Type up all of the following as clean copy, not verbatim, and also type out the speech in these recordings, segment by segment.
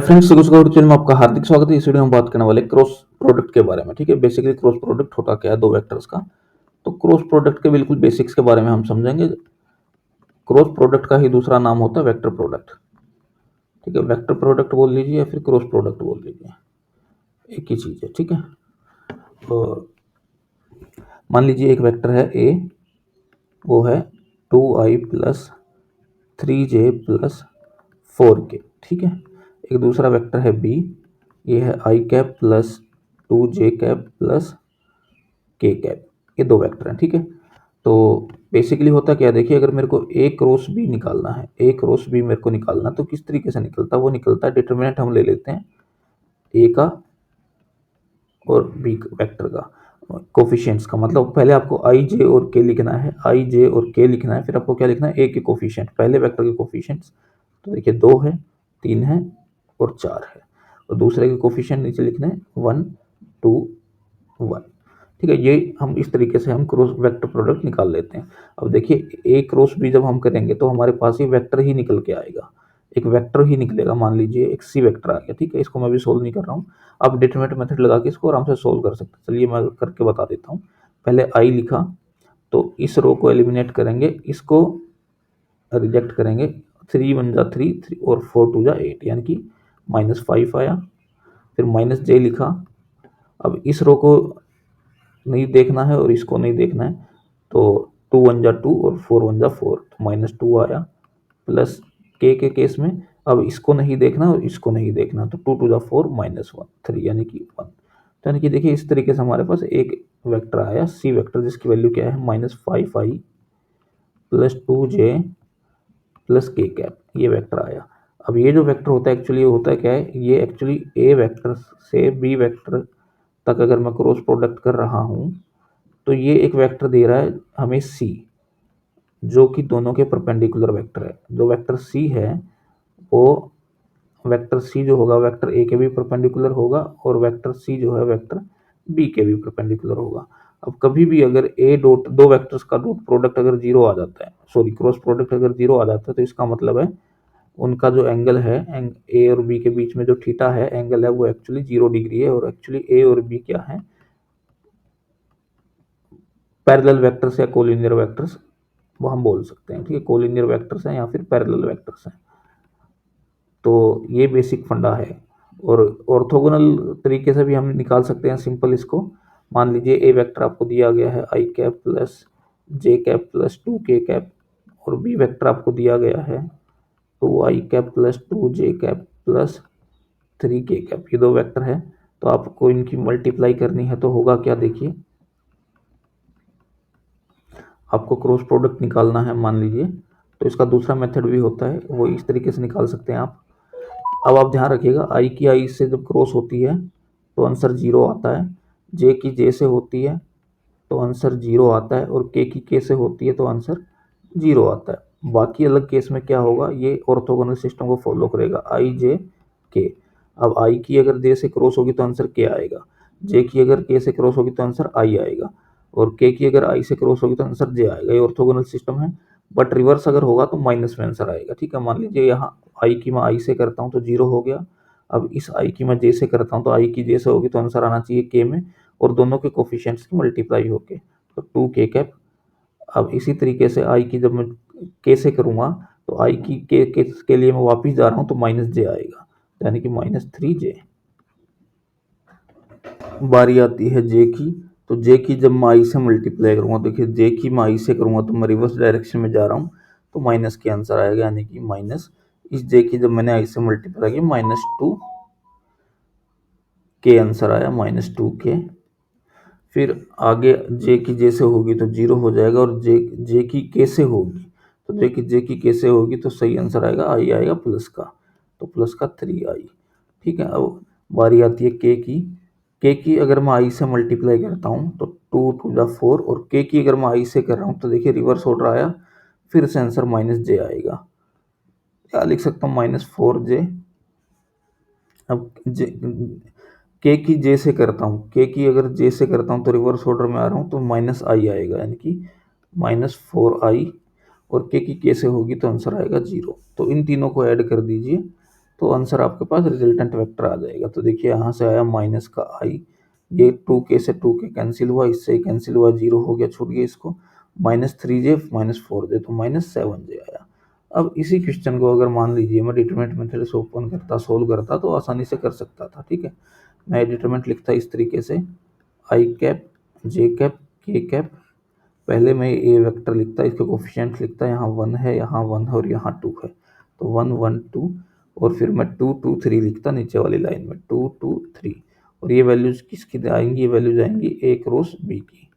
Friends, channel में आपका हार्दिक स्वागत है। इस वीडियो में बात करने वाले क्रॉस प्रोडक्ट के बारे में। ठीक है, बेसिकली क्रॉस प्रोडक्ट होता क्या है, दो वेक्टर्स का। तो क्रॉस प्रोडक्ट के बिल्कुल बेसिक्स के बारे में हम समझेंगे। क्रॉस प्रोडक्ट का ही दूसरा नाम होता है वेक्टर प्रोडक्ट। ठीक है, वेक्टर प्रोडक्ट बोल लीजिए या फिर क्रॉस प्रोडक्ट बोल लीजिए, एक ही चीज है। ठीक है, तो मान लीजिए एक वेक्टर है ए, वो है 2i plus 3j plus 4k। ठीक है, एक दूसरा वेक्टर है बी, ये है I cap plus 2j cap plus K cap. ये दो वेक्टर हैं। ठीक है, तो बेसिकली होता क्या है, देखिए अगर मेरे को ए क्रॉस बी निकालना है, ए क्रॉस बी मेरे को निकालना, तो किस तरीके से निकलता है? वो निकलता है, डिटरमिनेंट हम ले लेते हैं ए का और बी वेक्टर का, कोफिशिएंट्स का। मतलब पहले आपको आई जे और के लिखना है, आई जे और के लिखना है, फिर आपको क्या लिखना है? ए के कोफिशिएंट, पहले वेक्टर के कोफिशिएंट्स। तो देखिए 2 है, 3 है और 4 है, और दूसरे के कोफिशिएंट नीचे लिखना है 1 2 1। ठीक है, ये हम इस तरीके से हम क्रॉस वेक्टर प्रोडक्ट निकाल लेते हैं। अब देखिए ए क्रॉस बी जब हम करेंगे तो हमारे पास ये वेक्टर ही निकल के आएगा, एक वेक्टर ही निकलेगा। मान लीजिए एक सी वेक्टर आ गया। ठीक है, इसको मैं भी सोल्व नहीं कर रहा हूँ, आप डिटरमिनेंट मेथड लगा के इसको आराम से सोल्व कर सकते हैं। चलिए मैं करके बता देता हूँ। पहले आई लिखा, तो इस रो को एलिमिनेट करेंगे, इसको रिजेक्ट करेंगे। 3 1 जा 3 3 और 4 2 जा 8, यानी कि -5 आया। फिर माइनस जे लिखा, अब इस रो को नहीं देखना है और इसको नहीं देखना है, तो 2 1 जा 2 और 4 1 जा 4, तो -2 आया। प्लस के केस में अब इसको नहीं देखना और इसको नहीं देखना, तो 2 2 जा 4 -1 3, यानी कि 1। तो यानी कि देखिए इस तरीके से हमारे पास एक वेक्टर आया सी वेक्टर, जिसकी वैल्यू क्या है? -5i plus 2j plus K cap, ये वेक्टर आया। अब ये जो वेक्टर होता है एक्चुअली होता है क्या है, ये एक्चुअली ए वेक्टर से बी वेक्टर तक अगर मैं क्रॉस प्रोडक्ट कर रहा हूँ, तो ये एक वेक्टर दे रहा है हमें सी, जो कि दोनों के परपेंडिकुलर वेक्टर है। जो वेक्टर सी है, वो वेक्टर सी जो होगा वेक्टर ए के भी परपेंडिकुलर होगा, और वेक्टर सी जो है वेक्टर बी के भी परपेंडिकुलर होगा। अब कभी भी अगर ए डॉट दो वेक्टर्स का डॉट प्रोडक्ट अगर जीरो आ जाता है, सॉरी क्रॉस प्रोडक्ट अगर जीरो आ जाता है, तो इसका मतलब है उनका जो एंगल है ए और बी के बीच में जो थीटा है एंगल है, वो एक्चुअली 0 डिग्री है। और एक्चुअली ए और बी क्या है? पैरेलल वेक्टर्स या कोलिनियर वेक्टर्स, वो हम बोल सकते हैं। ठीक है, कोलिनियर वेक्टर्स हैं या फिर पैरेलल वेक्टर्स हैं। तो ये बेसिक फंडा है। और ऑर्थोगोनल तरीके से भी हम निकाल सकते हैं सिंपल इसको। मान लीजिए ए वेक्टर आपको दिया गया है I cap plus J cap plus 2 के कैप, और बी वेक्टर आपको दिया गया है 2i cap plus 2j cap plus 3k cap. ये दो वेक्टर है, तो आपको इनकी मल्टीप्लाई करनी है, तो होगा क्या? देखिए आपको क्रॉस प्रोडक्ट निकालना है मान लीजिए, तो इसका दूसरा मेथड भी होता है, वो इस तरीके से निकाल सकते हैं आप। अब आप ध्यान रखिएगा, आई की आई से जब क्रॉस होती है तो आंसर 0 आता है, जे की जे से होती है तो आंसर 0 आता है, और के की के से होती है तो आंसर 0 आता है। बाकी अलग केस में क्या होगा, ये ऑर्थोगोनल सिस्टम को फॉलो करेगा, आई जे के। अब आई की अगर जे से क्रॉस होगी तो आंसर के आएगा, जे की अगर के से क्रॉस होगी तो आंसर आई आएगा, और के की अगर आई से क्रॉस होगी तो आंसर जे आएगा। ये ऑर्थोगोनल सिस्टम है। बट रिवर्स अगर होगा तो माइनस में आंसर आएगा। ठीक है, मान लीजिए यहाँ आई की मैं आई से करता हूँ तो 0 हो गया। अब इस आई की मैं जे से करता हूँ तो आई की जे से होगी तो आंसर आना चाहिए के में, और दोनों के कोफिशिएंट्स की मल्टीप्लाई होके, तो 2 के कैप। अब इसी तरीके से आई की जब मैं के से करूँगा तो आई की के लिए मैं वापिस जा रहा हूँ तो -j आएगा, यानी कि -3j। बारी आती है जे की, तो जे की जब मैं आई से मल्टीप्लाई करूँगा, देखिए जे की मैं आई से करूँगा तो मैं रिवर्स डायरेक्शन में जा रहा हूँ, तो माइनस के आंसर आएगा, यानी कि माइनस। इस जे की जब मैंने आई से मल्टीप्लाई किया -2 के आंसर आया, -2 के। फिर आगे जे की जे से होगी तो 0 हो जाएगा, और जे की के से होगी तो जे की के से होगी तो सही आंसर आएगा, आई आएगा प्लस का, तो प्लस का 3i। ठीक है, अब बारी आती है के की अगर मैं आई से मल्टीप्लाई करता हूँ तो 2 2 जा 4, और के की अगर मैं आई से कर रहा हूँ तो देखिए रिवर्स ऑर्डर आया, फिर से आंसर -j आएगा। क्या लिख सकता हूँ? -4j। अब के की जे से करता हूँ, के की अगर जे से करता हूँ तो रिवर्स ऑर्डर में आ रहा हूँ तो -i आएगा, यानी कि -4i, और के की के से होगी तो आंसर आएगा 0। तो इन तीनों को ऐड कर दीजिए, तो आंसर आपके पास रिजल्टेंट वेक्टर आ जाएगा। तो देखिए यहाँ से आया माइनस का आई, ये 2k से 2k कैंसिल हुआ, इससे ही कैंसिल हुआ, 0 हो गया, छूट गया इसको, -3j -4j, तो -7j आया। अब इसी क्वेश्चन को अगर मान लीजिए मैं डिटरमिनेंट मेथड से ओपन करता, सोल्व करता, तो आसानी से कर सकता था। ठीक है, मैं डिटरमिनेंट लिखता इस तरीके से, आई कैप जे कैप के कैप, पहले मैं ए वेक्टर लिखता, इसके कोफिशिएंट लिखता, यहाँ 1 है, यहाँ 1 है और यहाँ 2 है, तो 1 1 2, और फिर मैं 2 2 3 लिखता नीचे वाली लाइन में, 2 2 3, और ये वैल्यूज किसकी आएंगी, ये वैल्यूज आएंगी ए क्रॉस बी की,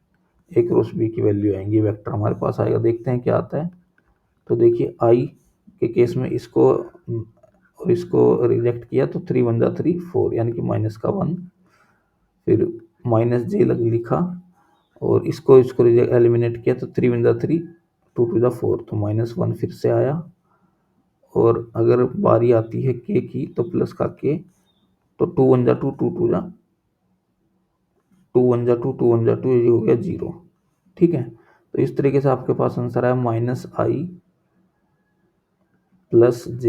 ए क्रॉस बी की वैल्यू आएंगी, वेक्टर हमारे पास आएगा। देखते हैं क्या आता है। तो देखिए आई के केस में इसको और इसको रिजेक्ट किया, तो 3 1 जा 3 4, यानी कि माइनस का 1, फिर माइनस जे लिखा, और इसको एलिमिनेट किया, तो 3 1 जा 3, 2 2 जा 4, तो -1 फिर से आया। और अगर बारी आती है के की, तो प्लस का के, तो 2 1 जा 2, 2 2 जा 2 1 जा 2, 2 1 जा 2, ये हो गया 0। ठीक है, तो इस तरीके से आपके पास आंसर आया -i + j,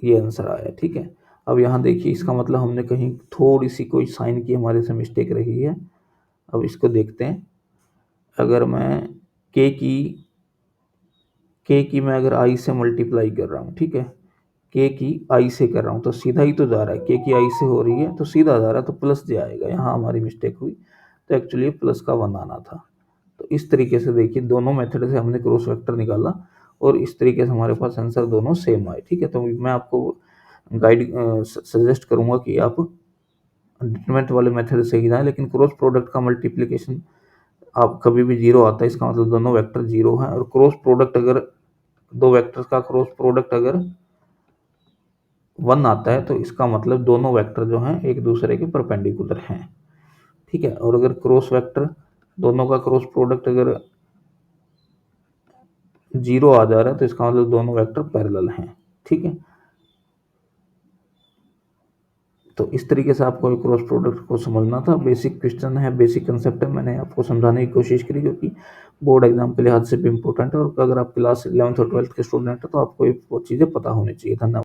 ये आंसर आया। ठीक है, अब यहाँ देखिए इसका मतलब हमने कहीं थोड़ी सी कोई साइन की हमारे से मिस्टेक रही है। अब इसको देखते हैं, अगर मैं के की मैं अगर आई से मल्टीप्लाई कर रहा हूँ, ठीक है, के की आई से कर रहा हूँ, तो सीधा ही तो जा रहा है, के की आई से हो रही है तो सीधा जा रहा है, तो प्लस जे आएगा। यहाँ हमारी मिस्टेक हुई, तो एक्चुअली प्लस का 1 आना था। तो इस तरीके से देखिए दोनों मेथड से हमने क्रॉस वेक्टर निकाला, और इस तरीके से हमारे पास आंसर दोनों सेम आए। ठीक है, तो मैं आपको गाइड सजेस्ट करूंगा कि आप डिटरमिनेंट वाले मेथड से ही जाएं, लेकिन क्रॉस प्रोडक्ट का मल्टीप्लिकेशन आप कभी भी 0 आता है, इसका मतलब दोनों वेक्टर 0 हैं। और क्रॉस प्रोडक्ट अगर दो वेक्टर्स का क्रॉस प्रोडक्ट अगर 1 आता है, तो इसका मतलब दोनों वेक्टर जो हैं एक दूसरे के परपेंडिकुलर हैं। ठीक है, और अगर क्रॉस वेक्टर दोनों का क्रॉस प्रोडक्ट अगर 0 आ जा रहा है, तो इसका मतलब दोनों वेक्टर पैरेलल हैं। ठीक है, तो इस तरीके से आपको एक क्रॉस प्रोडक्ट को समझना था। बेसिक क्वेश्चन है, बेसिक कंसेप्ट है, मैंने आपको समझाने की कोशिश करी, क्योंकि बोर्ड एग्जाम के लिहाज से भी इम्पोर्टेंट है, और अगर आप क्लास 11th और 12th के स्टूडेंट हैं तो आपको ये वो चीज़ें पता होनी चाहिए। धन्यवाद।